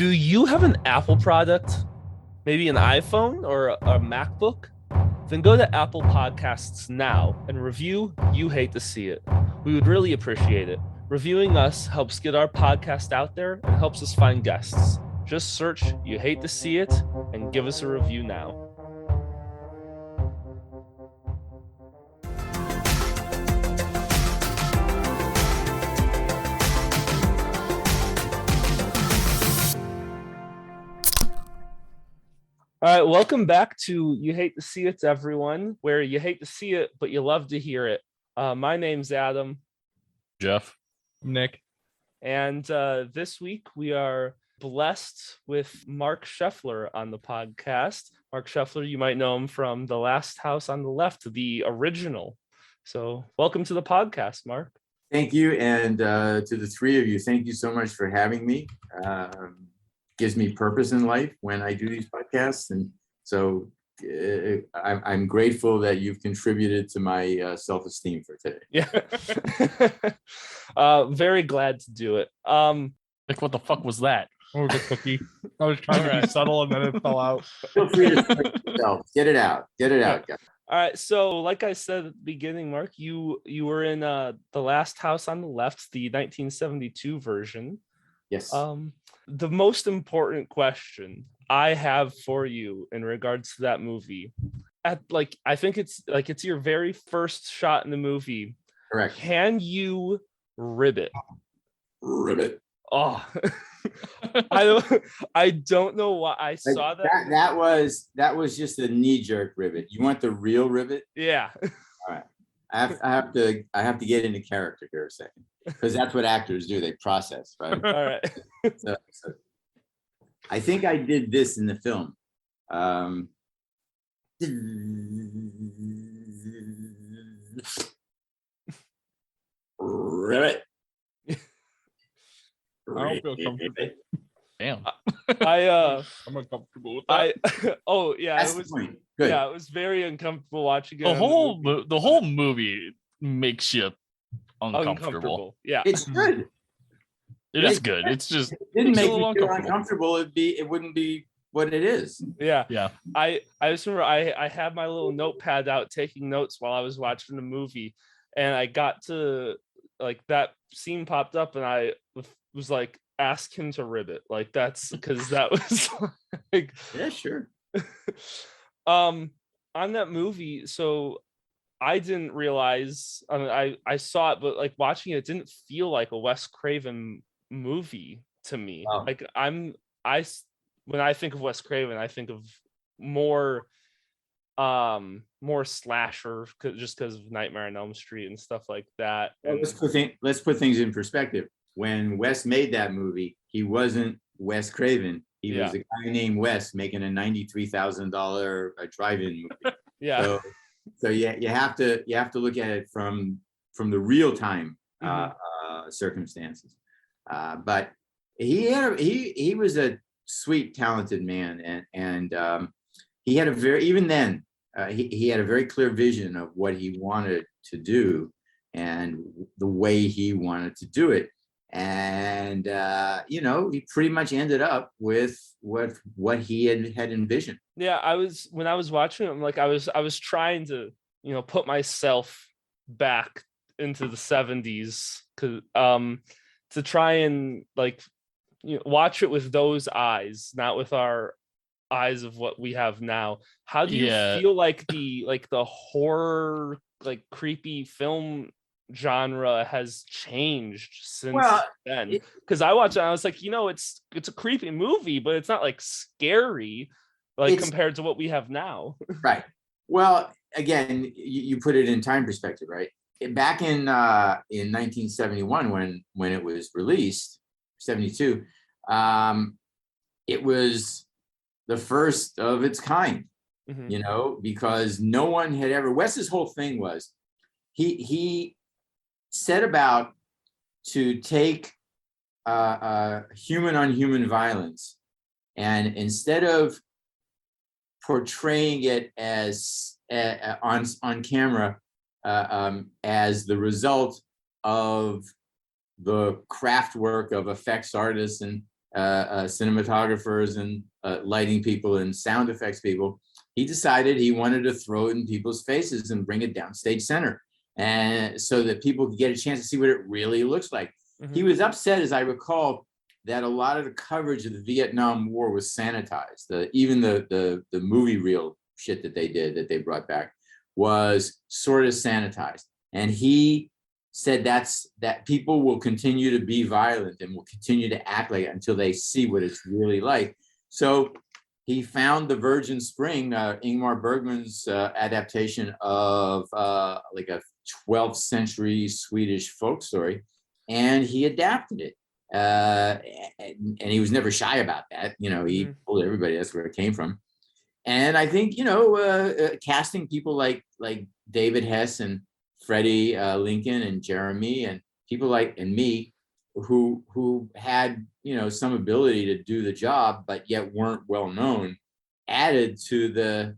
Do you have an Apple product, maybe an iPhone or a MacBook? Then go to Apple Podcasts now and review You Hate to See It. We would really appreciate it. Reviewing us helps get our podcast out there and helps us find guests. Just search You Hate to See It and give us a review now. All right, welcome back to You Hate to See It, everyone, where you hate to see it, but you love to hear it. My name's Adam. Jeff. Nick. And this week we are blessed with Marc Sheffler on the podcast. Marc Sheffler, you might know him from The Last House on the Left, the original. So welcome to the podcast, Marc. Thank you. And to the three of you, thank you so much for having me. Gives me purpose in life when I do these podcasts. And so I'm grateful that you've contributed to my self-esteem for today. Yeah. Very glad to do it. Like, what the fuck was that? Or the cookie. I was trying to be subtle and then it fell out. Feel free to speak yourself. Get it out, guys. All right. So like I said at the beginning, Marc, you were in The Last House on the Left, the 1972 version. Yes. The most important question I have for you in regards to that movie, I think it's your very first shot in the movie. Correct. Can you ribbit? Ribbit. Oh, I don't know why I saw that. That was just a knee-jerk ribbit. You want the real ribbit? Yeah. All right. I have to get into character here a second, because that's what actors do. They process, right? All right. So I think I did this in the film. Ribbit. I don't feel comfortable. Damn. I'm uncomfortable with that. Oh yeah, That's it was the point. Good. yeah, it was very uncomfortable watching it. The whole movie makes you uncomfortable. Uncomfortable. Yeah. It's good. It is good. It's just If it didn't it's a make little me feel uncomfortable. uncomfortable, it wouldn't be what it is. Yeah. Yeah. I just remember I had my little notepad out taking notes while I was watching the movie, and I got to like that scene popped up and I was like, ask him to ribbit. Like that's because that was like Yeah, sure. on that movie. So I didn't realize, I mean, I saw it, but like watching it didn't feel like a Wes Craven movie to me. Wow. Like when I think of Wes Craven, I think of more slasher, just because of Nightmare on Elm Street and stuff like that. Well, And let's put things in perspective. When Wes made that movie, he wasn't Wes Craven. He was a guy named Wes making a $93,000 drive-in movie. yeah. So you have to look at it from the real time circumstances. But he was a sweet, talented man, and he had a very he had a very clear vision of what he wanted to do and the way he wanted to do it. And he pretty much ended up with what he had envisioned. Yeah, when I was watching it, I'm like I was trying to put myself back into the 70s to try and watch it with those eyes, not with our eyes of what we have now. How do you feel like the horror, like creepy film genre has changed since then? Because I watched it and I was like, it's a creepy movie, but it's not like scary compared to what we have now. Right. Well, again, you put it in time perspective, right? Back in 1971, when it was released, 72, it was the first of its kind. Because no one had ever. Wes's whole thing was he set about to take human on human violence, and instead of portraying it as on camera as the result of the craft work of effects artists and cinematographers and lighting people and sound effects people, he decided he wanted to throw it in people's faces and bring it downstage center, and so that people could get a chance to see what it really looks like. He was upset, as I recall, that a lot of the coverage of the Vietnam War was sanitized. Even the movie reel shit that they brought back was sort of sanitized. And he said that people will continue to be violent and will continue to act like it until they see what it's really like. So he found The Virgin Spring, Ingmar Bergman's adaptation of like a 12th century Swedish folk story, and he adapted it. And he was never shy about that. He told everybody that's where it came from. And I think, casting people like David Hess and Freddie Lincoln and Jeremy and people like and me who had some ability to do the job but yet weren't well known, added to the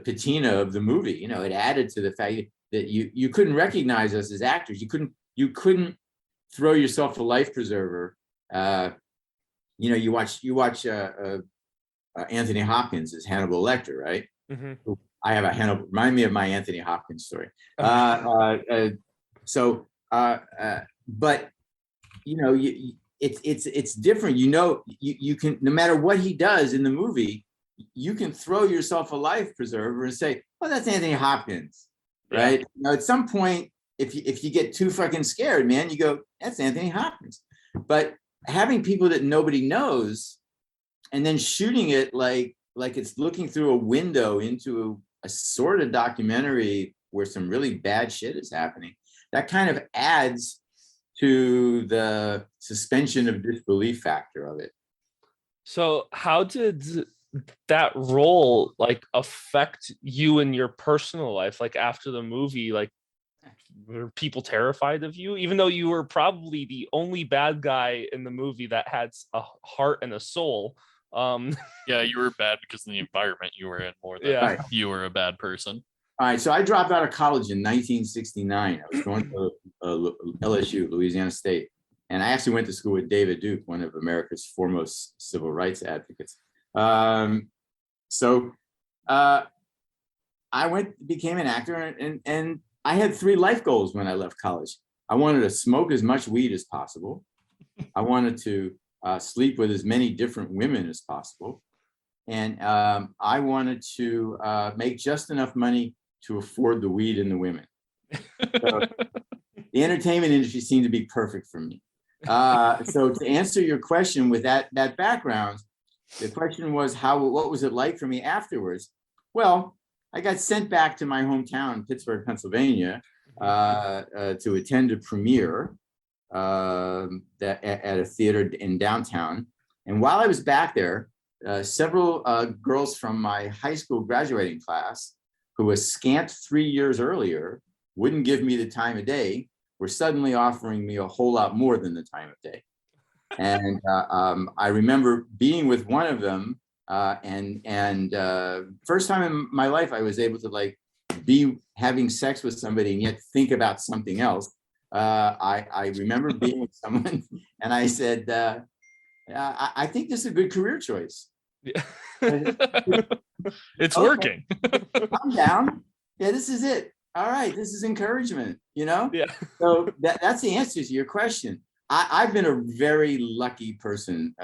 patina of the movie. It added to the fact that you couldn't recognize us as actors. You couldn't throw yourself a life preserver. You watch Anthony Hopkins as Hannibal Lecter, right? I have a Hannibal. Remind me of my Anthony Hopkins story. But it's different. You can, no matter what he does in the movie, you can throw yourself a life preserver and say, "Oh, that's Anthony Hopkins," right? At some point, if you get too fucking scared, man, you go, "That's Anthony Hopkins." But having people that nobody knows and then shooting it like it's looking through a window into a sort of documentary where some really bad shit is happening, that kind of adds to the suspension of disbelief factor of it. So how did that role affect you in your personal life? After the movie, were people terrified of you, even though you were probably the only bad guy in the movie that had a heart and a soul? Yeah, you were bad because of the environment you were in more than you were a bad person. All right, so I dropped out of college in 1969. I was going to LSU, Louisiana State, and I actually went to school with David Duke, one of America's foremost civil rights advocates. So I became an actor, and I had 3 life goals when I left college. I wanted to smoke as much weed as possible. I wanted to sleep with as many different women as possible. And I wanted to make just enough money to afford the weed and the women. So the entertainment industry seemed to be perfect for me. So to answer your question with that background, the question was what was it like for me afterwards? Well, I got sent back to my hometown, Pittsburgh, Pennsylvania, to attend a premiere at a theater in downtown. And while I was back there, several girls from my high school graduating class, who was scant 3 years earlier, wouldn't give me the time of day, were suddenly offering me a whole lot more than the time of day. And I remember being with one of them, and first time in my life I was able to be having sex with somebody and yet think about something else. I remember being with someone and I said, I think this is a good career choice. Yeah. It's working. I'm down. Yeah, this is it. All right, this is encouragement, Yeah. So that's the answer to your question. I've been a very lucky person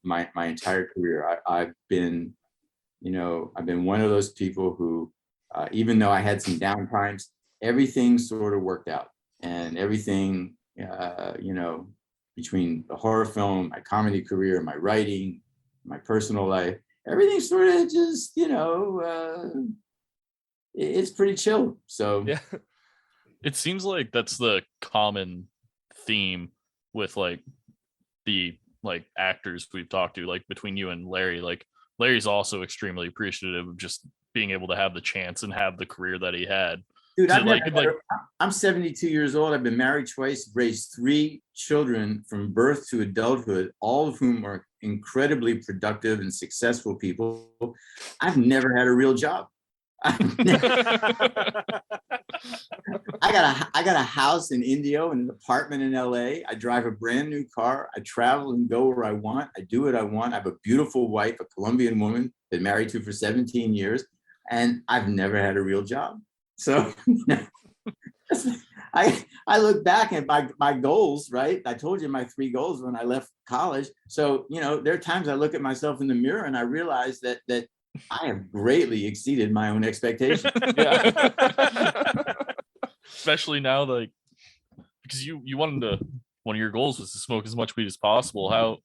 my entire career. I've been one of those people who, even though I had some down times, everything sort of worked out, and everything, between the horror film, my comedy career, my writing, my personal life, everything sort of just, it's pretty chill. So yeah, it seems like that's the common theme with the actors we've talked to, between you and Larry. Larry's also extremely appreciative of just being able to have the chance and have the career that he had. Dude, I'm 72 years old. I've been married twice, raised 3 children from birth to adulthood, all of whom are incredibly productive and successful people. I've never had a real job. I got a house in Indio and an apartment in LA. I drive a brand new car. I travel and go where I want. I do what I want. I have a beautiful wife, a Colombian woman, been married to for 17 years, and I've never had a real job. So I look back at my goals, right? I told you my 3 goals when I left college. So, there are times I look at myself in the mirror and I realize that I have greatly exceeded my own expectations. Yeah. Especially now, like, because you wanted to, one of your goals was to smoke as much weed as possible. How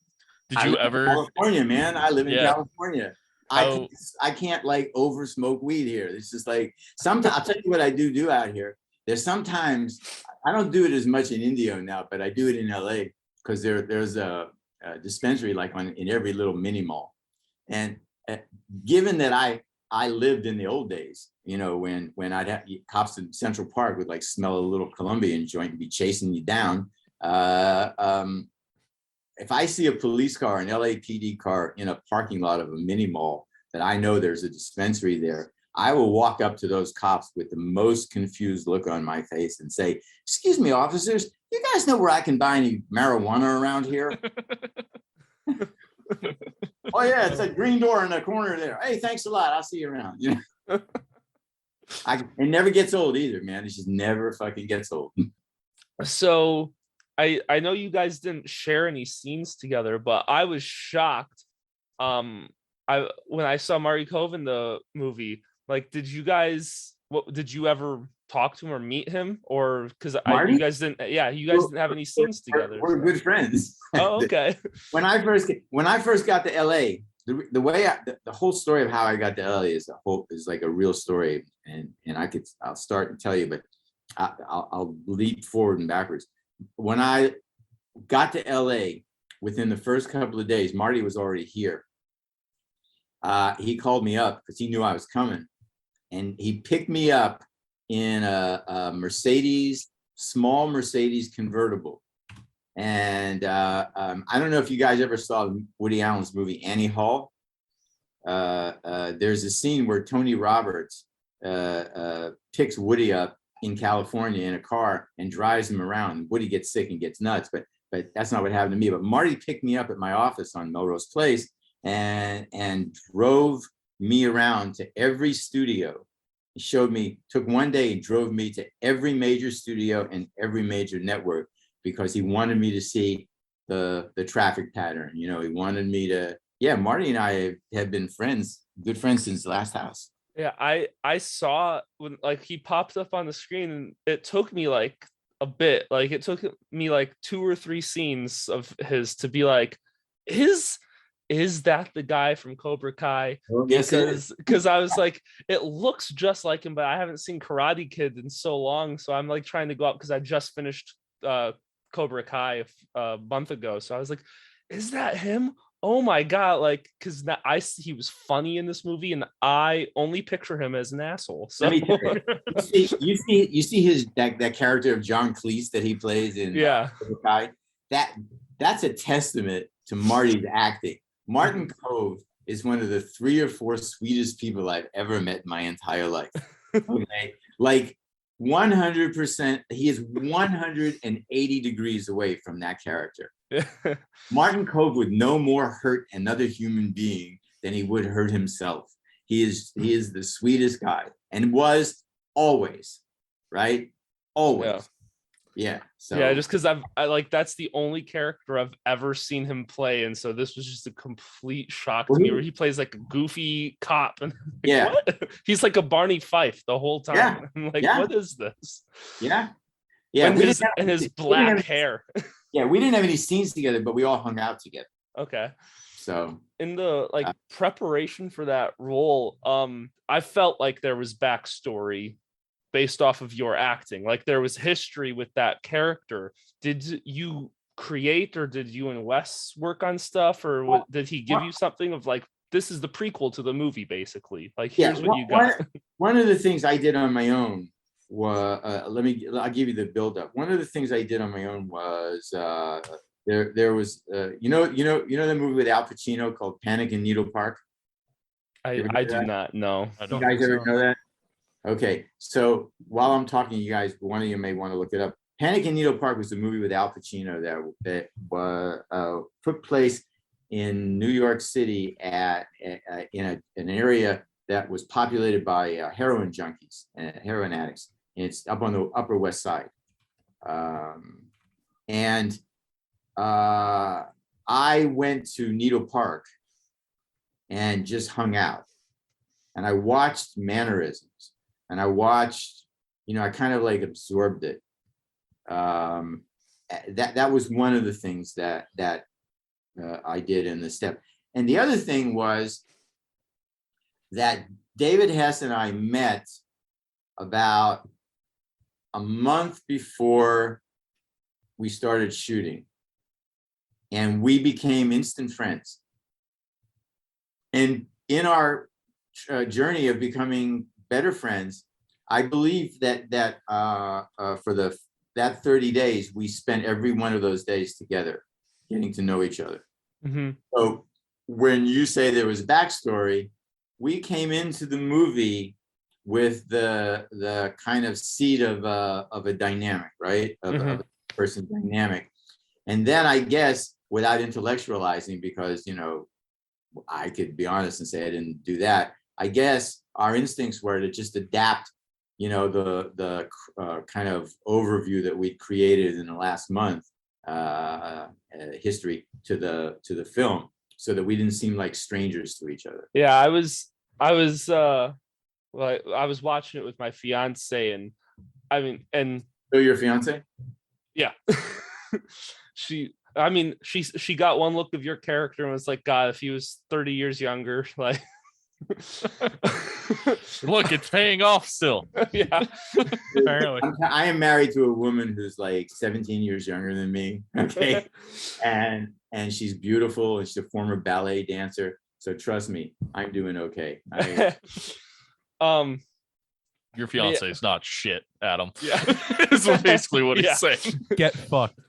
did you ever? California, man. I live in California. How, I can't like over smoke weed here. It's just like sometimes I'll tell you what I do out here. There's sometimes I don't do it as much in Indio now, but I do it in LA because there's a dispensary like in every little mini mall. And given that I lived in the old days, when I'd have cops in Central Park would like smell a little Colombian joint and be chasing you down. If I see a police car, an LAPD car in a parking lot of a mini mall that I know there's a dispensary there, I will walk up to those cops with the most confused look on my face and say, "Excuse me, officers, you guys know where I can buy any marijuana around here?" "Oh yeah, it's a green door in the corner there. Hey, thanks a lot. I'll see you around." It never gets old either, man. It just never fucking gets old. So I know you guys didn't share any scenes together, but I was shocked. When I saw Marc Sheffler the movie, like, did you ever talk to him or meet him, or because you guys didn't have any scenes together? We're good friends. Oh, okay. When I first got to LA, the way the whole story of how I got to LA is like a real story, and I'll start and tell you, but I'll leap forward and backwards. When I got to LA, within the first couple of days, Marty was already here. He called me up because he knew I was coming, and he picked me up in a small Mercedes convertible. And I don't know if you guys ever saw Woody Allen's movie Annie Hall. There's a scene where Tony Roberts picks Woody up in California in a car and drives him around. Woody gets sick and gets nuts, but that's not what happened to me. But Marty picked me up at my office on Melrose Place and drove me around to every studio. He took one day and drove me to every major studio and every major network because he wanted me to see the traffic pattern. He wanted me to, Marty and I have been good friends since the Last House. Yeah, I saw when like he popped up on the screen, and it took me like a bit. Like it took me like 2 or 3 scenes of his to be like, is that the guy from Cobra Kai? Because I was like, it looks just like him, but I haven't seen Karate Kid in so long, so I'm like trying to go up because I just finished Cobra Kai a month ago, so I was like, is that him? Oh my god! Like, because he was funny in this movie, and I only picture him as an asshole. So let me tell you see his that character of John Cleese that he plays in Cobra Kai. That's a testament to Marty's acting. Martin Kove is one of the 3 or 4 sweetest people I've ever met in my entire life. Okay, like 100%. He is 180 degrees away from that character. Martin Kove would no more hurt another human being than he would hurt himself. He is the sweetest guy, and was always, right? Always. Yeah. So just because I like that's the only character I've ever seen him play, and so this was just a complete shock to me, where he plays like a goofy cop, and like, what? He's like a Barney Fife the whole time. Yeah. I'm like, what is this? Yeah. And his black hair. Yeah, we didn't have any scenes together, but we all hung out together. Okay. So in the preparation for that role, I felt like there was backstory based off of your acting. Like there was history with that character. Did you create, or did you and Wes work on stuff, or did he give you something of like, this is the prequel to the movie, basically? Like, here's what you got. One of the things I did on my own was I'll give you the buildup. One of the things I did on my own was there was you know the movie with Al Pacino called Panic in Needle Park? I do not know. You guys ever know that? Okay, so while I'm talking to you guys, one of you may want to look it up. Panic in Needle Park was a movie with Al Pacino that took place in New York City in an area that was populated by heroin junkies and heroin addicts. And it's up on the Upper West Side. And I went to Needle Park and just hung out. And I watched mannerisms. And I watched, I kind of like absorbed it. That was one of the things that I did in the step. And the other thing was that David Hess and I met about a month before we started shooting, and we became instant friends. And in our journey of becoming better friends, I believe that for that 30 days, we spent every one of those days together, getting to know each other. Mm-hmm. So when you say there was backstory, we came into the movie with the kind of seed of a dynamic, right? Of a person dynamic. And then I guess, without intellectualizing, because, I could be honest and say I didn't do that, I guess our instincts were to just adapt, the kind of overview that we created in the last month history to the film, so that we didn't seem like strangers to each other. Yeah, I was watching it with my fiance, and So your fiance? Yeah. she got one look of your character and was like, God, if he was 30 years younger, like look, it's paying off still. Yeah. Apparently. I am married to a woman who's like 17 years younger than me. Okay. and she's beautiful, and she's a former ballet dancer. So trust me, I'm doing okay. Your fiance is not shit, Adam. Yeah. Is basically what he's saying. Get fucked.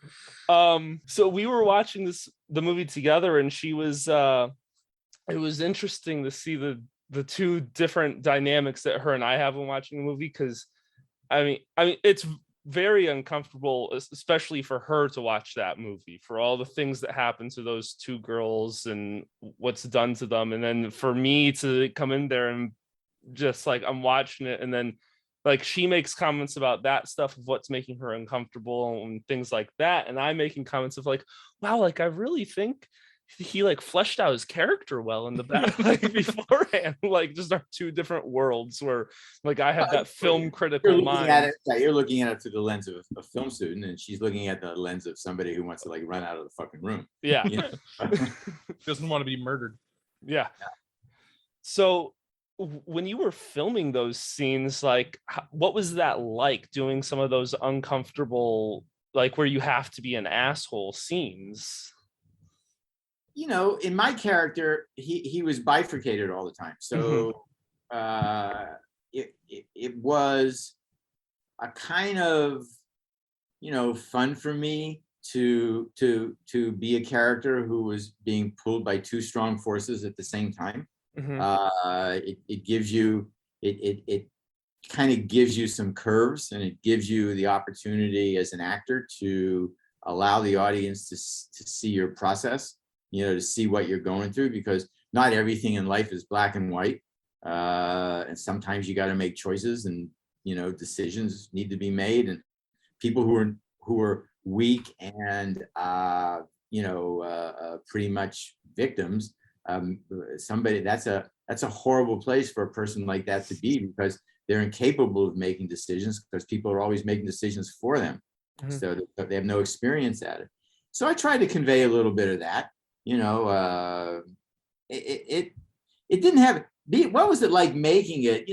So we were watching the movie together, and she was it was interesting to see the two different dynamics that her and I have when watching the movie, because I mean it's very uncomfortable, especially for her, to watch that movie, for all the things that happen to those two girls and what's done to them, and then for me to come in there and just like, I'm watching it, and then like she makes comments about that stuff of what's making her uncomfortable and things like that, and I'm making comments of like, wow, like I really think he like fleshed out his character well in the back, like beforehand. Like, just our two different worlds, where like I have that film critical mind. You're looking at it through the lens of a film student, and she's looking at the lens of somebody who wants to like run out of the fucking room. Yeah. Doesn't want to be murdered. Yeah. So when you were filming those scenes, like what was that like, doing some of those uncomfortable, like where you have to be an asshole scenes? In my character, he was bifurcated all the time. So it was a kind of, fun for me to be a character who was being pulled by two strong forces at the same time. It gives you, it kind of gives you some curves, and it gives you the opportunity as an actor to allow the audience to see your process, to see what you're going through, because not everything in life is black and white. And sometimes you got to make choices, and, decisions need to be made, and people who are weak and, pretty much victims, somebody that's a horrible place for a person like that to be, because they're incapable of making decisions, because people are always making decisions for them. So they have no experience at it. So I tried to convey a little bit of that. It didn't have, what was it like making it?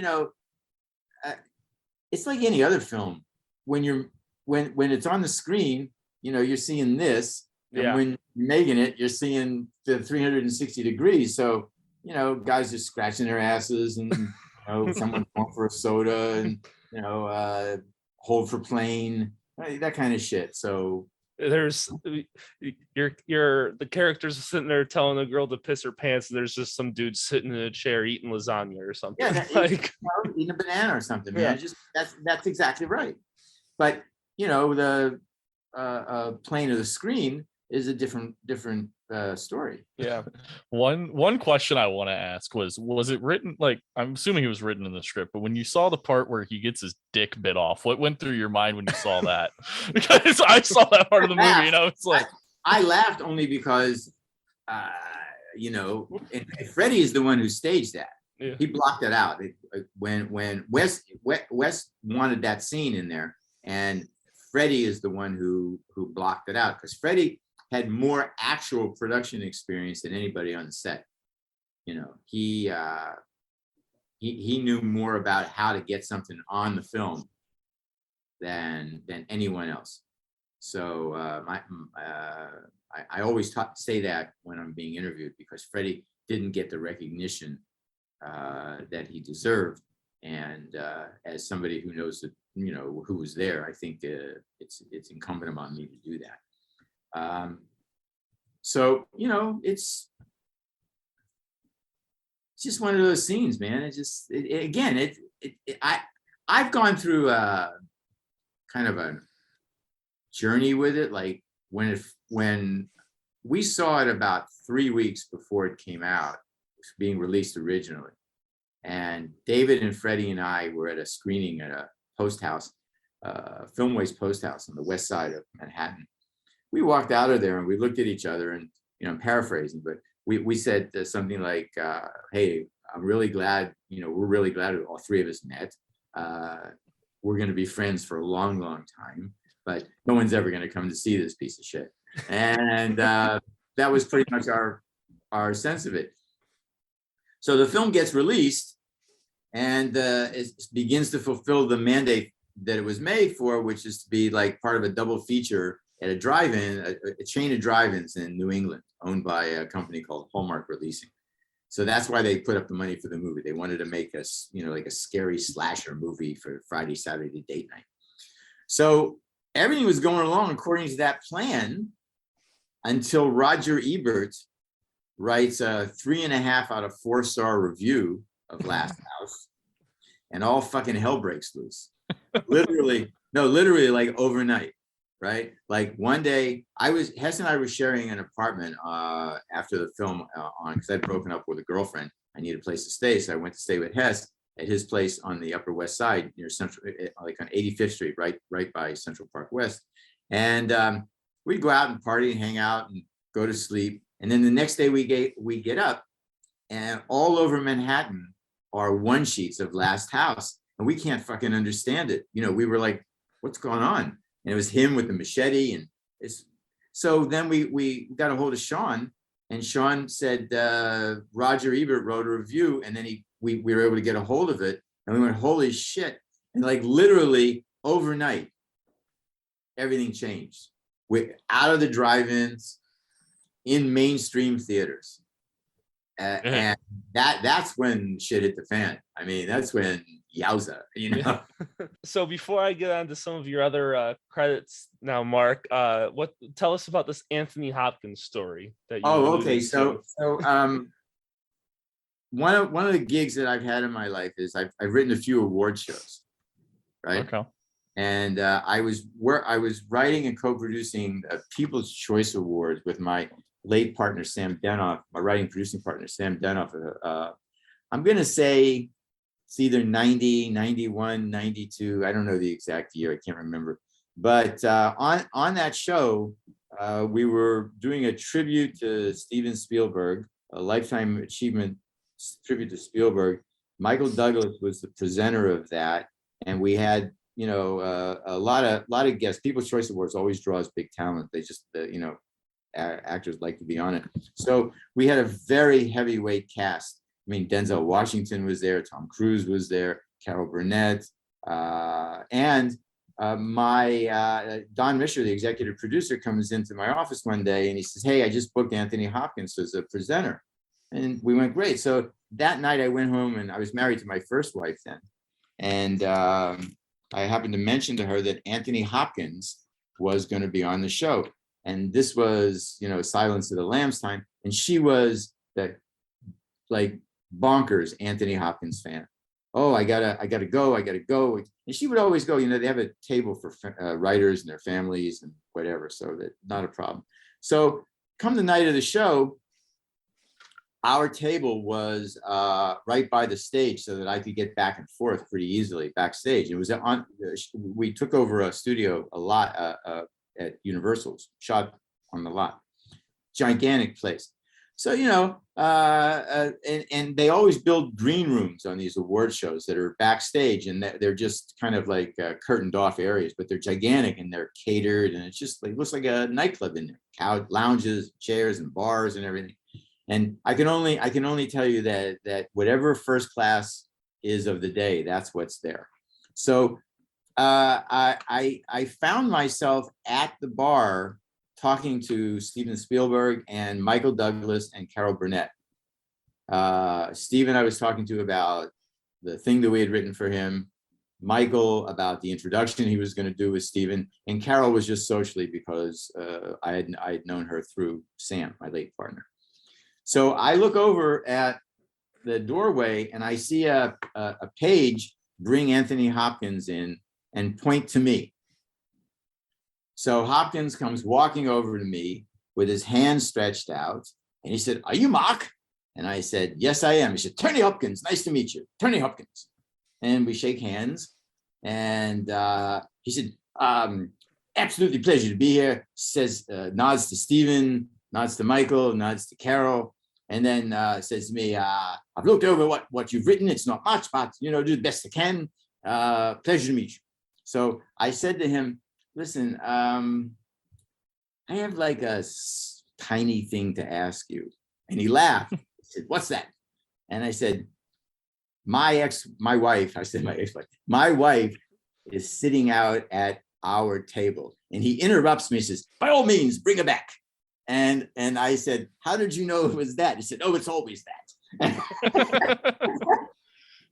It's like any other film. When it's on the screen, you're seeing this, and when you're making it, you're seeing the 360 degrees. So, guys are scratching their asses, and someone going for a soda, and hold for plane, that kind of shit. So there's the characters are sitting there telling a girl to piss her pants, and there's just some dude sitting in a chair eating lasagna or something. Yeah, like eating a banana or something, man. Yeah. Just that's exactly right. But the plane of the screen is a different story. Yeah. One question I want to ask was it written, like, I'm assuming it was written in the script, but when you saw the part where he gets his dick bit off, what went through your mind when you saw that? Because I saw that part of the movie and I was like, I laughed only because and Freddie is the one who staged that. Yeah. He blocked it out. When Wes wanted that scene in there, and Freddie is the one who blocked it out, because Freddie had more actual production experience than anybody on the set. He knew more about how to get something on the film than anyone else. So I always say that when I'm being interviewed, because Freddie didn't get the recognition that he deserved, and as somebody who knows that, who was there, I think it's incumbent upon me to do that. So it's just one of those scenes, man. I've gone through kind of a journey with it. Like when we saw it about 3 weeks before it came out, being released originally, and David and Freddie and I were at a screening at a post house, Filmways Post House on the west side of Manhattan. We walked out of there and we looked at each other, and I'm paraphrasing, but we said something like, "Hey, I'm really glad. We're really glad all three of us met. We're going to be friends for a long, long time, but no one's ever going to come to see this piece of shit." And that was pretty much our sense of it. So the film gets released, and it begins to fulfill the mandate that it was made for, which is to be like part of a double feature at a drive-in, a chain of drive-ins in New England, owned by a company called Hallmark Releasing. So that's why they put up the money for the movie. They wanted to make us, like a scary slasher movie for Friday, Saturday date night. So everything was going along according to that plan until Roger Ebert writes a 3.5 out of 4-star review of Last House, and all fucking hell breaks loose. Literally like overnight. Right? Like one day, Hess and I were sharing an apartment after the film because I'd broken up with a girlfriend. I needed a place to stay, so I went to stay with Hess at his place on the Upper West Side near Central, like on 85th Street, right by Central Park West. And we'd go out and party and hang out and go to sleep. And then the next day we get up, and all over Manhattan are one sheets of Last House, and we can't fucking understand it. We were like, "What's going on?" And it was him with the machete, and so then we got a hold of Sean, and Sean said Roger Ebert wrote a review, and then we were able to get a hold of it, and we went, "Holy shit!" And like literally overnight, everything changed. We're out of the drive-ins, in mainstream theaters, and that's when shit hit the fan. I mean, that's when yowza, So before I get on to some of your other credits now, Mark, tell us about this Anthony Hopkins story that you okay. So one of the gigs that I've had in my life is I've written a few award shows, right? Okay. And I was writing and co-producing a People's Choice Awards with my late partner Sam Denoff, my writing producing partner Sam Denoff. I'm gonna say it's either 90, 91, 92. I don't know the exact year. I can't remember. But on that show, we were doing a tribute to Steven Spielberg, a lifetime achievement tribute to Spielberg. Michael Douglas was the presenter of that, and we had a lot of guests. People's Choice Awards always draws big talent. They just actors like to be on it. So we had a very heavyweight cast. I mean, Denzel Washington was there, Tom Cruise was there, Carol Burnett, and my Don Misher, the executive producer, comes into my office one day and he says, "Hey, I just booked Anthony Hopkins as a presenter." And we went, "Great." So that night I went home, and I was married to my first wife then. And I happened to mention to her that Anthony Hopkins was going to be on the show. And this was, Silence of the Lambs time. And she was that like bonkers Anthony Hopkins fan. Oh, I gotta go. And she would always go, they have a table for writers and their families and whatever. So that not a problem. So come the night of the show, our table was right by the stage so that I could get back and forth pretty easily backstage. It was we took over a studio a lot at Universal's, shot on the lot, gigantic place. So, and they always build green rooms on these award shows that are backstage, and they're just kind of like curtained off areas, but they're gigantic and they're catered, and it's just like, looks like a nightclub in there, lounges, chairs and bars and everything. And I can only tell you that whatever first class is of the day, that's what's there. So I found myself at the bar talking to Steven Spielberg and Michael Douglas and Carol Burnett. Steven I was talking to about the thing that we had written for him, Michael about the introduction he was going to do with Steven, and Carol was just socially because I had known her through Sam, my late partner. So I look over at the doorway and I see a page bring Anthony Hopkins in and point to me. So Hopkins comes walking over to me with his hand stretched out, and he said, "Are you Marc?" And I said, "Yes, I am." He said, "Tony Hopkins, nice to meet you. Tony Hopkins." And we shake hands. And he said, "Absolutely pleasure to be here." Says, nods to Steven, nods to Michael, nods to Carol. And then says to me, "I've looked over what you've written. It's not much, but, do the best I can. Pleasure to meet you." So I said to him, "Listen, I have like a tiny thing to ask you." And he laughed. He said, "What's that?" And I said, my wife is sitting out at our table. And he interrupts me and says, "By all means, bring her back." And I said, "How did you know it was that?" He said, "Oh, it's always that."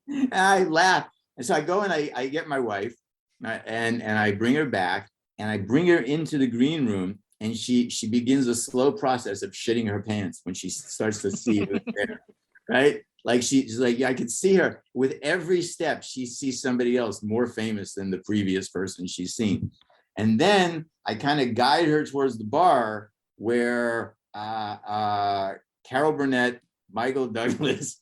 And I laughed. And so I go and I get my wife and I bring her back, and I bring her into the green room, and she begins a slow process of shitting her pants when she starts to see who's there, right? Like she's like, I could see her with every step. She sees somebody else more famous than the previous person she's seen. And then I kind of guide her towards the bar where Carol Burnett, Michael Douglas,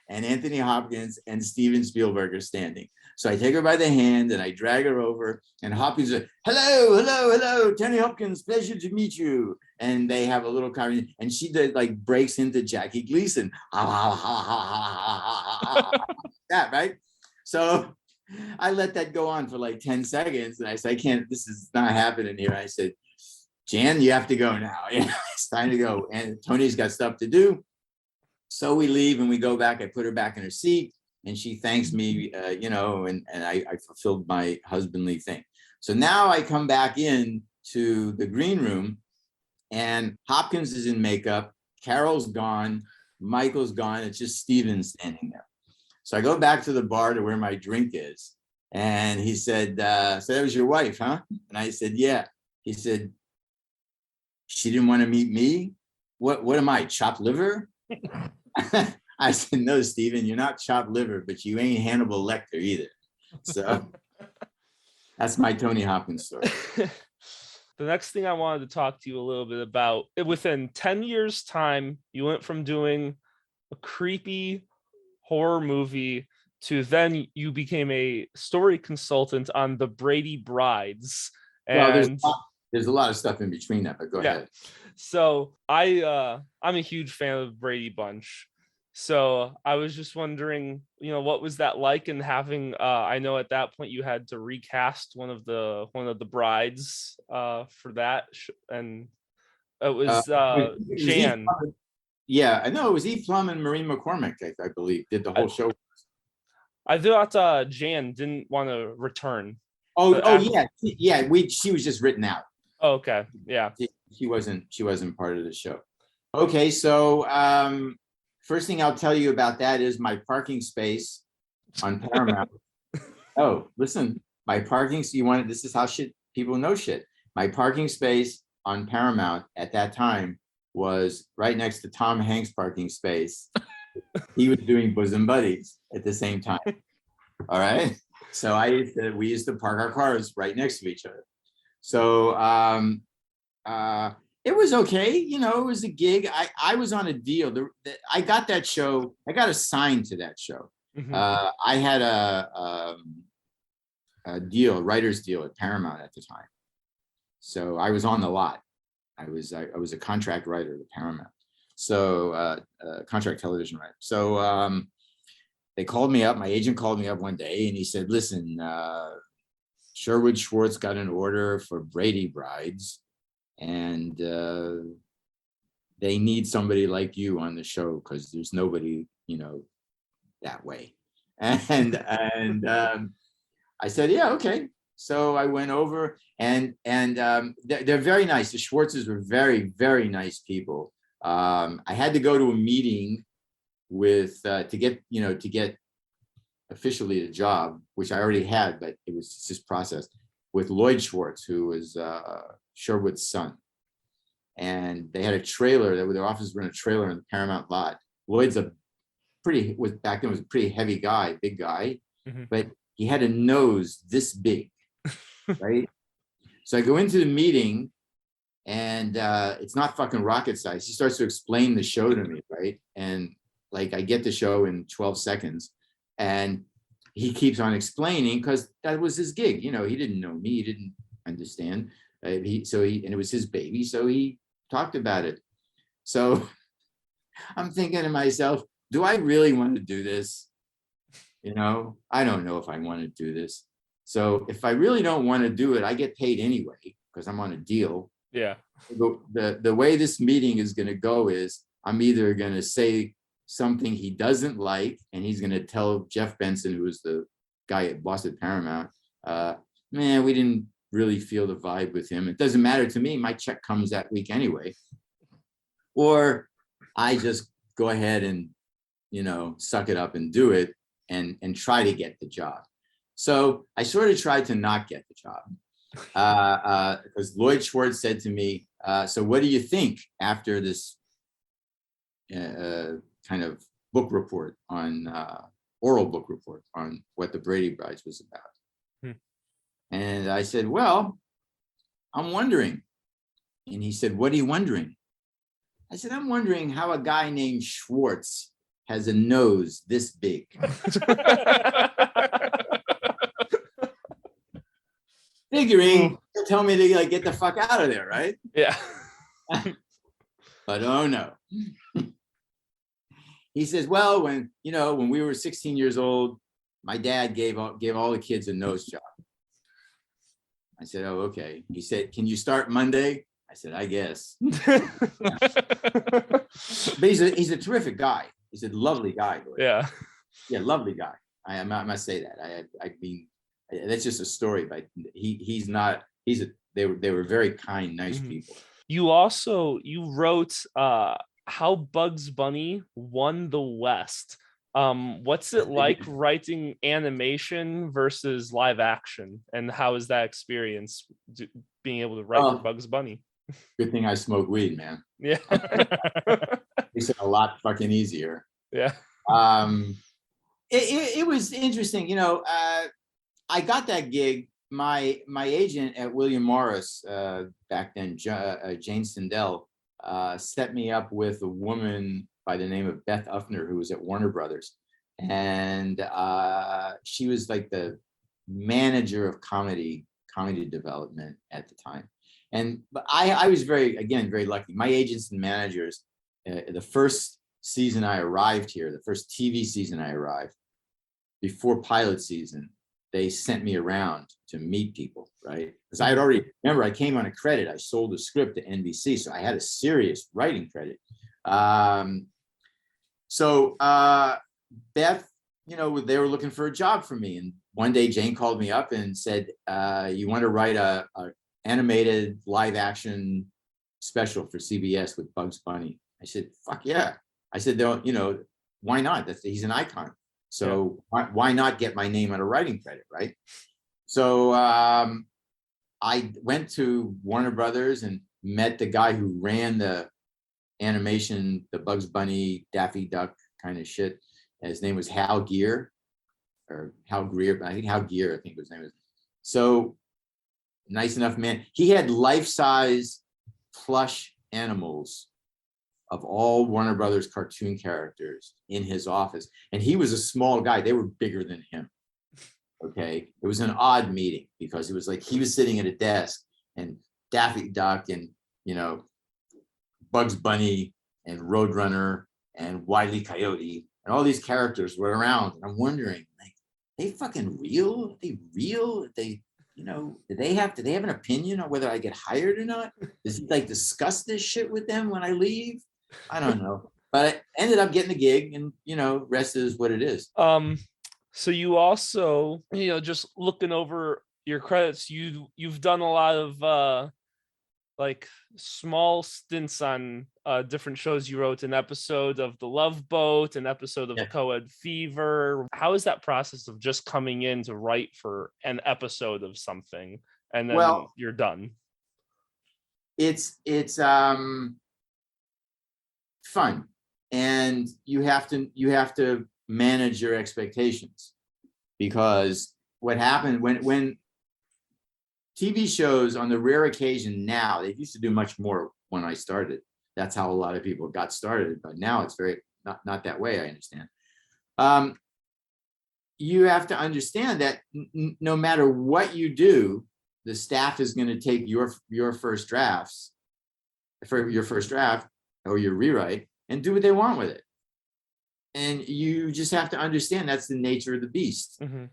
and Anthony Hopkins and Steven Spielberg are standing. So I take her by the hand and I drag her over, and Hopkins says, hello, Tony Hopkins, pleasure to meet you. And they have a little conversation, and she like breaks into Jackie Gleason. That, right? So I let that go on for like 10 seconds. And I said, this is not happening here. I said, "Jan, you have to go now. It's time to go. And Tony's got stuff to do." So we leave and we go back. I put her back in her seat, and she thanks me, and I fulfilled my husbandly thing. So now I come back in to the green room, and Hopkins is in makeup. Carol's gone. Michael's gone. It's just Steven standing there. So I go back to the bar to where my drink is. And he said, "So that was your wife, huh?" And I said, "Yeah." He said, "She didn't want to meet me? What am I, chopped liver?" I said, "No, Steven, you're not chopped liver, but you ain't Hannibal Lecter either." So that's my Tony Hopkins story. The next thing I wanted to talk to you a little bit about, within 10 years' time, you went from doing a creepy horror movie to then you became a story consultant on The Brady Brides. And well, there's a lot of stuff in between that, but go ahead. So I'm a huge fan of Brady Bunch. So I was just wondering, what was that like? And having, I know at that point you had to recast one of the brides for that, and it was Jan. Yeah, I know it was Eve Plum and Maureen McCormick, I believe, did the whole show. I thought Jan didn't want to return. Yeah. She was just written out. Oh, okay, yeah. She wasn't part of the show. Okay, so first thing I'll tell you about that is my parking space on Paramount. Oh, listen, my parking. So this is how people know shit. my parking space on Paramount at that time was right next to Tom Hanks' parking space. He was doing Bosom Buddies at the same time. All right. So we used to park our cars right next to each other. So it was okay. You know, it was a gig. I was on a deal. I got that show. I got assigned to that show. I had a deal, a writer's deal at Paramount at the time. So I was on the lot. I was a contract writer at Paramount. So contract television writer. So they called me up. My agent called me up one day and he said, listen, Sherwood Schwartz got an order for Brady Brides and they need somebody like you on the show because there's nobody, you know, that way. And I said, yeah, okay. So I went over and they're very nice. The Schwartzes were very, very nice people. I had to go to a meeting with to get officially the job, which I already had, but it was just processed with Lloyd Schwartz, who was Sherwood's son. And they had a trailer that their offices were in a trailer in the Paramount lot. Lloyd's back then was a pretty heavy guy, big guy, but he had a nose this big, right? So I go into the meeting and it's not fucking rocket science. He starts to explain the show to me, right? And like I get the show in 12 seconds and he keeps on explaining because that was his gig. You know, he didn't know me, he didn't understand. And it was his baby, so he talked about it. So I'm thinking to myself, do I really want to do this? You know, I don't know if I want to do this. So if I really don't want to do it, I get paid anyway because I'm on a deal. Yeah. The way this meeting is going to go is I'm either going to say something he doesn't like, and he's going to tell Jeff Benson, who was the guy at boss at Paramount, man, we didn't really feel the vibe with him. It doesn't matter to me. My check comes that week anyway. Or I just go ahead and, you know, suck it up and do it and try to get the job. So I sort of tried to not get the job because Lloyd Schwartz said to me, so what do you think after this kind of book report on oral book report on what the Brady Brides was about? And I said, well, I'm wondering. And he said, what are you wondering? I said, I'm wondering how a guy named Schwartz has a nose this big. Figuring he'll tell me to like get the fuck out of there, right? Yeah. But oh no. He says, well, when we were 16 years old, my dad gave all the kids a nose job. I said, oh, okay. He said, can you start Monday? I said, I guess. But he's a terrific guy. He's a lovely guy. Yeah. Yeah, lovely guy. I must say that. I mean, that's just a story, but they were very kind, nice people. You wrote How Bugs Bunny Won the West. What's it like writing animation versus live action, and how is that experience being able to write for Bugs Bunny? Good thing I smoke weed, man. Yeah. Makes it a lot fucking easier. Yeah. It was interesting, you know. I got that gig. My agent at William Morris back then, Jane Sindel, set me up with a woman by the name of Beth Uffner, who was at Warner Brothers. And she was like the manager of comedy development at the time. But I was very lucky. My agents and managers, the first season I arrived here, the first TV season I arrived, before pilot season, they sent me around to meet people, right? Because I had already, remember, I came on a credit. I sold the script to NBC, so I had a serious writing credit. So Beth, you know, they were looking for a job for me. And one day Jane called me up and said, you want to write a animated live action special for CBS with Bugs Bunny? I said, fuck yeah. I said, you know, why not? He's an icon. So why not get my name on a writing credit, right? So I I went to Warner Brothers and met the guy who ran the animation, the Bugs Bunny, Daffy Duck kind of shit. And his name was Hal Gear or Hal Greer, but I think Hal Gear, I think his name was. So nice enough man. He had life-size plush animals of all Warner Brothers cartoon characters in his office. And he was a small guy. They were bigger than him. Okay. It was an odd meeting because it was like he was sitting at a desk and Daffy Duck and, you know, Bugs Bunny and Roadrunner and Wile E. Coyote and all these characters were around. And I'm wondering, like, they fucking real? Are they real? They, you know, do they have an opinion on whether I get hired or not? Does he like discuss this shit with them when I leave? I don't know. But I ended up getting the gig and, you know, rest is what it is. So you also, you know, just looking over your credits, you've done a lot of like small stints on different shows. You wrote an episode of The Love Boat, an episode of Co-Ed Fever. How is that process of just coming in to write for an episode of something and then you're done? It's fun, and you have to manage your expectations, because what happened when TV shows, on the rare occasion now, they used to do much more when I started. That's how a lot of people got started, but now it's very not that way, I understand. You have to understand that no matter what you do, the staff is going to take your first drafts for your first draft or your rewrite and do what they want with it. And you just have to understand that's the nature of the beast. Mm-hmm.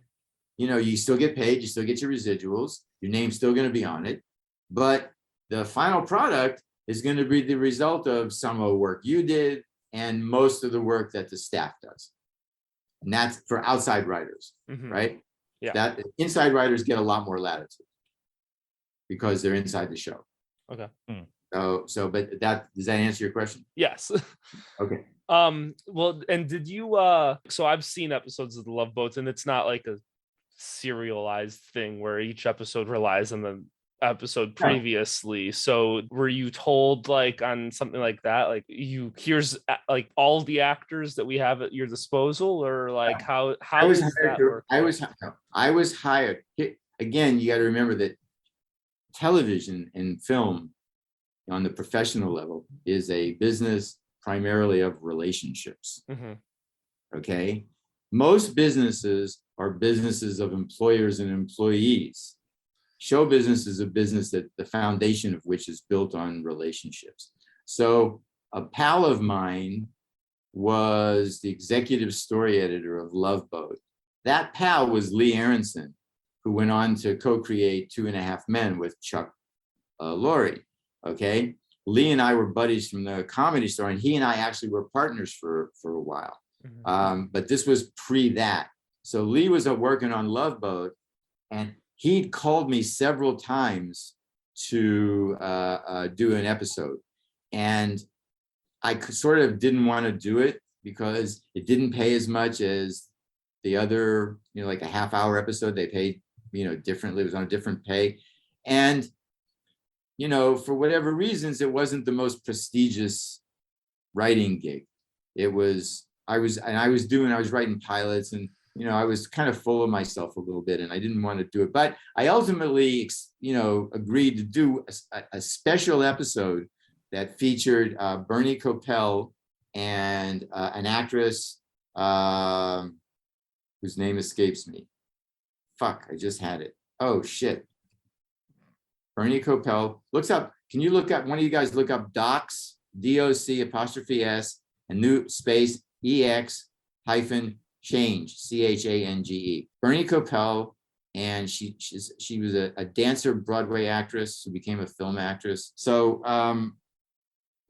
You know, you still get paid, you still get your residuals, your name's still going to be on it, but the final product is going to be the result of some of the work you did and most of the work that the staff does. And that's for outside writers, right? Yeah. That inside writers get a lot more latitude because they're inside the show. Okay. But does that answer your question? Yes. Okay. Well, and did you so I've seen episodes of The Love Boat, and it's not like a serialized thing where each episode relies on the episode previously. So were you told, like, on something like that, like, here's like all the actors that we have at your disposal, or like how does that work? I was hired. Again, you got to remember that television and film on the professional level is a business primarily of relationships. Okay. Most businesses are businesses of employers and employees. Show business is a business that the foundation of which is built on relationships. So a pal of mine was the executive story editor of Love Boat. That pal was Lee Aronson, who went on to co-create 2.5 Men with Chuck Lorre. Okay. Lee and I were buddies from the Comedy Store, and he and I actually were partners for a while. But this was pre that. So Lee was working on Love Boat, and he'd called me several times to do an episode. And I sort of didn't want to do it because it didn't pay as much as the other, you know, like a half-hour episode. They paid, you know, differently. It was on a different pay. And you know, for whatever reasons, it wasn't the most prestigious writing gig. I was writing pilots, and, you know, I was kind of full of myself a little bit, and I didn't want to do it. But I ultimately, you know, agreed to do a special episode that featured Bernie Kopell and an actress whose name escapes me. Fuck, I just had it. Oh, shit. Bernie Kopell. Can you look up, one of you guys look up Docs, DOC''S, and new space EX hyphen change, CHANGE. Bernie Kopell, and she was a dancer, Broadway actress who became a film actress. So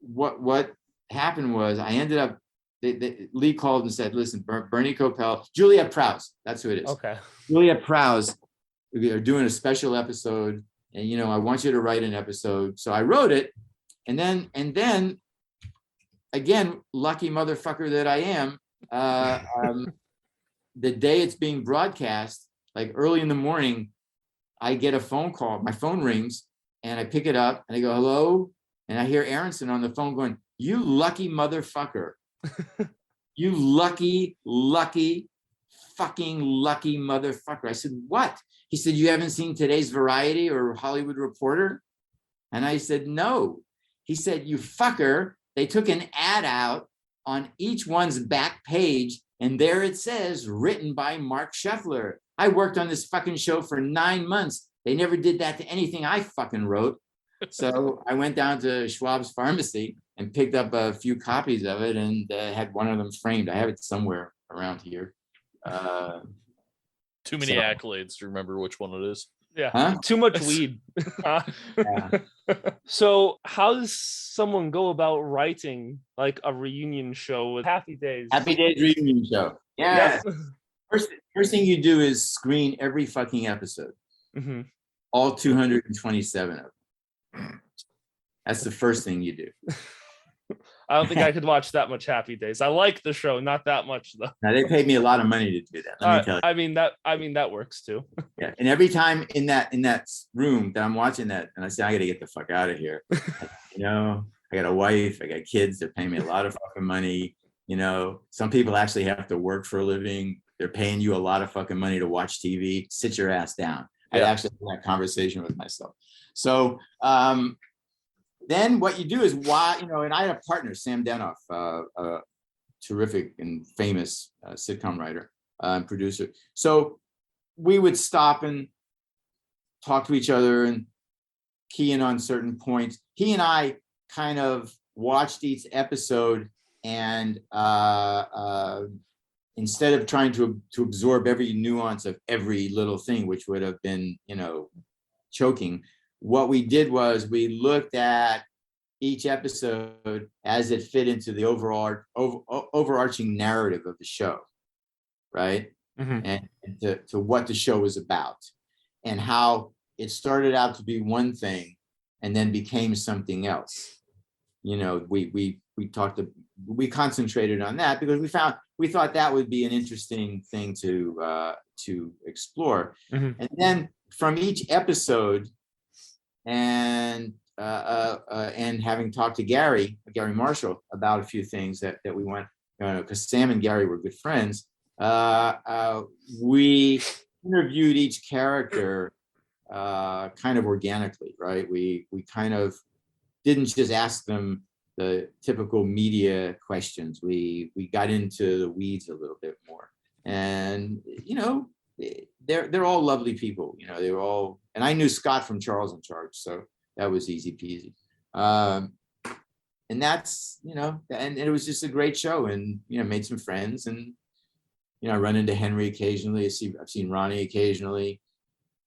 what happened was I ended up, Lee called and said, listen, Bernie Kopell, Juliette Prowse, that's who it is. Okay. Juliette Prowse, we are doing a special episode, and, you know, I want you to write an episode. So I wrote it, and then again, lucky motherfucker that I am, the day it's being broadcast, like early in the morning, I get a phone call. My phone rings, and I pick it up, and I go, hello, and I hear Aronson on the phone going, "You lucky motherfucker." You lucky, fucking lucky motherfucker. I said, what? He said, you haven't seen today's Variety or Hollywood Reporter? And I said, no. He said, you fucker, they took an ad out on each one's back page, and there it says, written by Marc Sheffler. I worked on this fucking show for 9 months. They never did that to anything I fucking wrote. So I went down to Schwab's Pharmacy and picked up a few copies of it, and had one of them framed. I have it somewhere around here. Too many accolades to remember which one it is. Yeah. Huh? Too much weed. Yeah. So how does someone go about writing like a reunion show with Happy Days? Happy Days reunion show. Yeah. Yep. First thing you do is screen every fucking episode. Mhm. All 227 of them. That's the first thing you do. I don't think I could watch that much Happy Days. I like the show, not that much though. Now they paid me a lot of money to do that. Let me tell you. I mean that works too. Yeah. And every time in that room that I'm watching that, and I say, I got to get the fuck out of here. You know, I got a wife, I got kids. They're paying me a lot of fucking money. You know, some people actually have to work for a living. They're paying you a lot of fucking money to watch TV. Sit your ass down. I actually had that conversation with myself. So then what you do is, why, you know, and I had a partner, Sam Denoff, a terrific and famous sitcom writer and producer. So we would stop and talk to each other and key in on certain points. He and I kind of watched each episode, and instead of trying to absorb every nuance of every little thing, which would have been, you know, choking, what we did was we looked at each episode as it fit into the overarching narrative of the show, right? Mm-hmm. And to what the show was about, and how it started out to be one thing and then became something else. You know, we concentrated on that because we thought that would be an interesting thing to explore. Mm-hmm. And then from each episode, and having talked to Gary Marshall about a few things that we went, you know, because Sam and Gary were good friends, we interviewed each character kind of organically, right? We kind of didn't just ask them the typical media questions. We got into the weeds a little bit more, and you know, they're all lovely people. You know, they were all, and I knew Scott from Charles in Charge, so that was easy peasy. And that's, you know, and it was just a great show, and you know, made some friends, and you know, I run into Henry occasionally. I've seen Ronnie occasionally.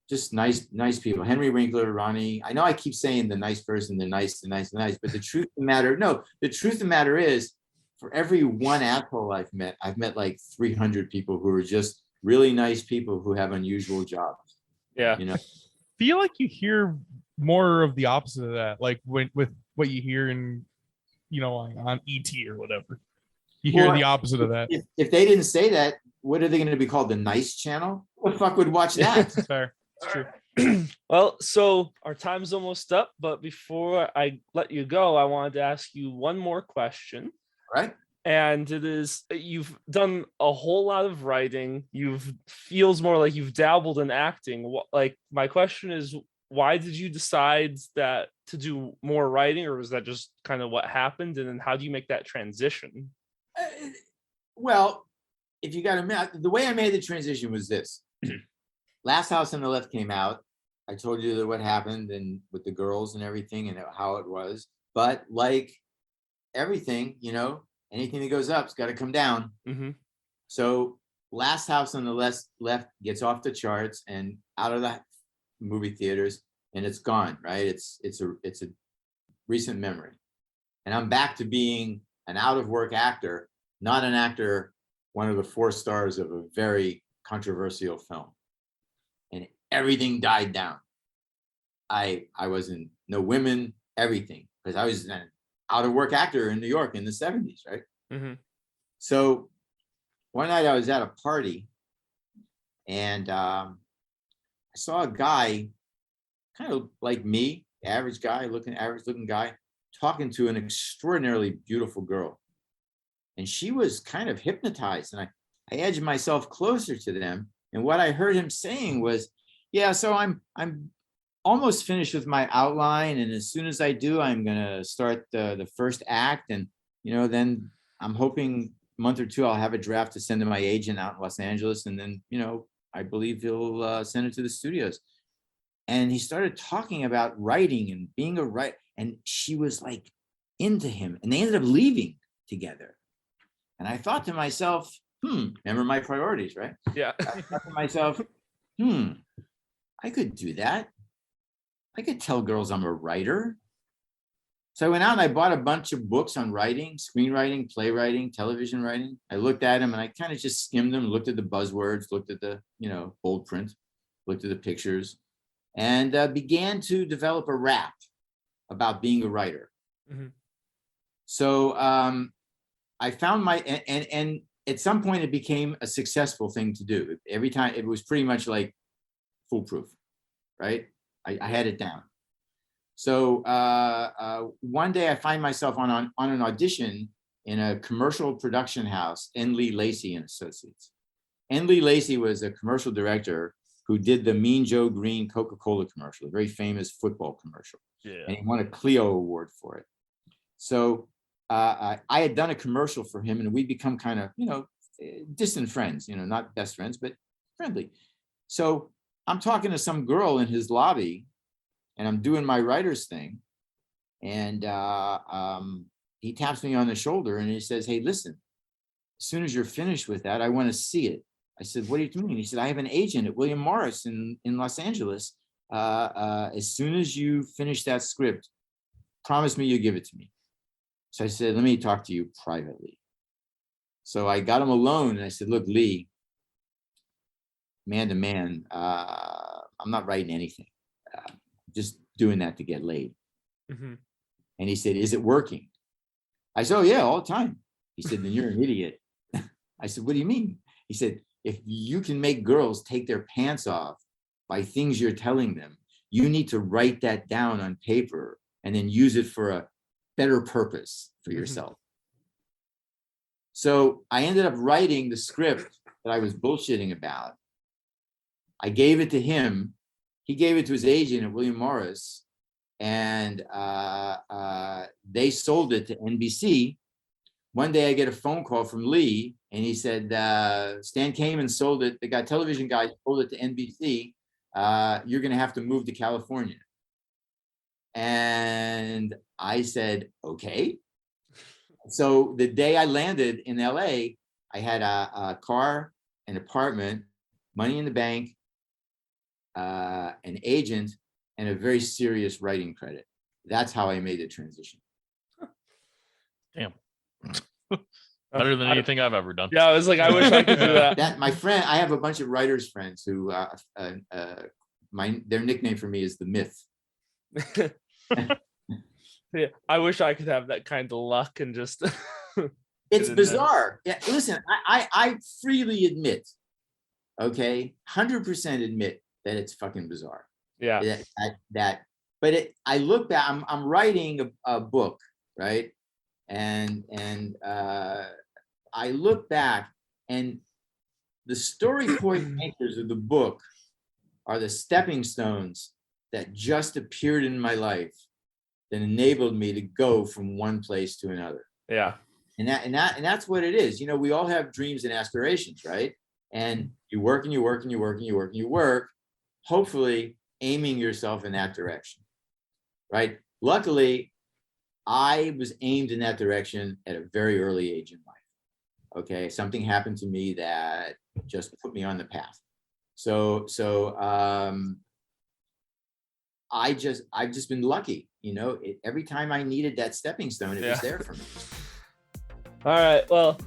Just nice people. Henry Winkler, Ronnie. I know I keep saying the nice person, the nice, but the truth of the matter is, for every one asshole I've met like 300 people who are just really nice people who have unusual jobs. Yeah. You know, Feel like you hear more of the opposite of that, like with what you hear in, you know, like on ET or whatever. You hear the opposite of that. If they didn't say that, what are they going to be called? The Nice Channel? Who the fuck would watch that? That's fair. It's true. Well, so our time's almost up, but before I let you go, I wanted to ask you one more question. Right? And it is, you've done a whole lot of writing. Feels more like you've dabbled in acting. Like, my question is, why did you decide that to do more writing, or was that just kind of what happened? And then how do you make that transition? Well, if you got to, the way I made the transition was this. Last House on the Left came out. I told you that what happened and with the girls and everything and how it was. But like everything, you know, anything that goes up's got to come down. Mm-hmm. So Last House on the Left gets off the charts and out of the movie theaters, and it's gone, right? It's a recent memory. And I'm back to being an out of work actor, not an actor, one of the 4 stars of a very controversial film. And everything died down. I wasn't, no women, everything, because I was an out of work actor in New York in the 70s, right? Mm-hmm. So one night I was at a party, and I I saw a guy, kind of like me, average looking guy, talking to an extraordinarily beautiful girl. And she was kind of hypnotized. And I edged myself closer to them. And what I heard him saying was, yeah, so I'm almost finished with my outline. And as soon as I do, I'm going to start the first act. And, then I'm hoping a month or two, I'll have a draft to send to my agent out in Los Angeles. And then, I believe he'll send it to the studios. And he started talking about writing and being a writer. And she was like into him. And they ended up leaving together. And I thought to myself, remember my priorities, right? Yeah. I thought to myself, I could do that. I could tell girls I'm a writer. So I went out and I bought a bunch of books on writing, screenwriting, playwriting, television writing. I looked at them and I kind of just skimmed them, looked at the buzzwords, looked at the, bold print, looked at the pictures, and began to develop a rap about being a writer. Mm-hmm. So I found and at some point it became a successful thing to do. Every time it was pretty much like foolproof, right? I had it down. So one day I find myself on an audition in a commercial production house, N. Lee Lacy and Associates. N. Lee Lacy was a commercial director who did the Mean Joe Green Coca-Cola commercial, a very famous football commercial. Yeah. And he won a Clio Award for it. So I had done a commercial for him and we'd become kind of, distant friends, not best friends, but friendly. So I'm talking to some girl in his lobby and I'm doing my writer's thing. And he taps me on the shoulder and he says, hey, listen, as soon as you're finished with that, I want to see it. I said, what do you mean? He said, I have an agent at William Morris in Los Angeles. As soon as you finish that script, promise me you'll give it to me. So I said, let me talk to you privately. So I got him alone and I said, look, Lee, man to man, I'm not writing anything. Just doing that to get laid. Mm-hmm. And he said, is it working? I said, oh yeah, all the time. He said, then you're an idiot. I said, what do you mean? He said, if you can make girls take their pants off by things you're telling them, you need to write that down on paper and then use it for a better purpose for yourself. Mm-hmm. So I ended up writing the script that I was bullshitting about. I gave it to him. He gave it to his agent at William Morris, and they sold it to NBC. One day I get a phone call from Lee, and he said, Stan Kamen sold it. The television guy sold it to NBC. You're going to have to move to California. And I said, okay. So the day I landed in LA, I had a car, an apartment, money in the bank, an agent, and a very serious writing credit. That's how I made the transition. Damn. Better than anything I've ever done. Yeah, I was like, I wish I could do that. That my friend, I have a bunch of writers friends who their nickname for me is the Myth. Yeah, I wish I could have that kind of luck and just it's bizarre. Yeah, listen, I freely admit, okay, 100% admit that it's fucking bizarre. Yeah. But I look back, I'm writing a book, right? And I look back, and the story point makers of the book are the stepping stones that just appeared in my life that enabled me to go from one place to another. Yeah. And that's what it is. We all have dreams and aspirations, right? And you work and you work and you work and you work and you work, hopefully aiming yourself in that direction, right? Luckily, I was aimed in that direction at a very early age in life. Okay, something happened to me that just put me on the path. So I've just been lucky, every time I needed that stepping stone, it was there for me. All right, well,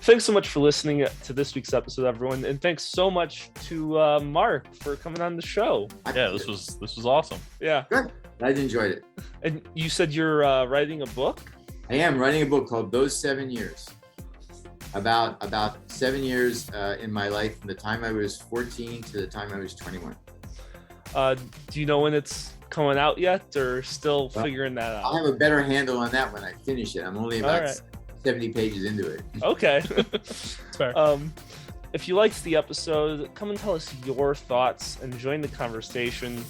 thanks so much for listening to this week's episode, everyone, and thanks so much to Marc for coming on the show. Yeah, this was awesome. Yeah, good. I enjoyed it. And you said you're writing a book? I am writing a book called Those 7 Years. About 7 years in my life, from the time I was 14 to the time I was 21. Do you know when it's coming out yet, or still Well, figuring that I'll out? have a better handle on that when I finish it. I'm only All about right. 70 pages into it. Okay. It's fair. If you liked the episode, come and tell us your thoughts and join the conversation.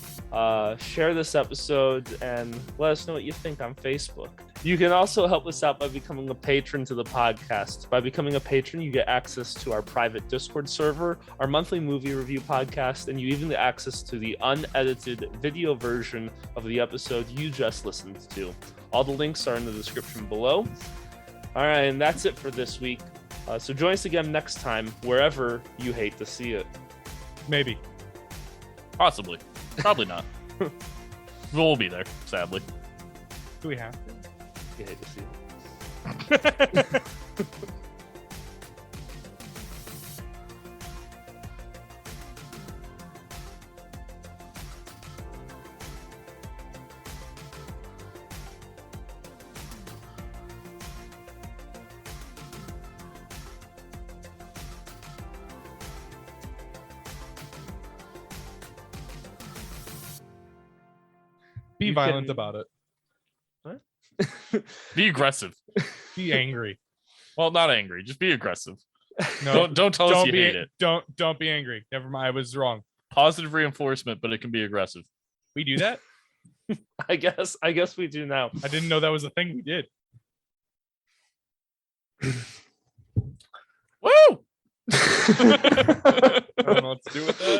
Share this episode and let us know what you think on Facebook. You can also help us out by becoming a patron to the podcast. By becoming a patron, you get access to our private Discord server, our monthly movie review podcast, and you even get access to the unedited video version of the episode you just listened to. All the links are in the description below. All right, and that's it for this week. So join us again next time, wherever you hate to see it. Maybe. Possibly. Probably not. We'll be there, sadly. Do we have to? You hate to see it. Be You violent can- about it. Be aggressive. Be angry. Well, not angry. Just be aggressive. No, Don't tell us you be hate it. don't be angry. Never mind. I was wrong. Positive reinforcement, but it can be aggressive. We do that? I guess we do now. I didn't know that was a thing we did. Woo! I don't know what to do with that.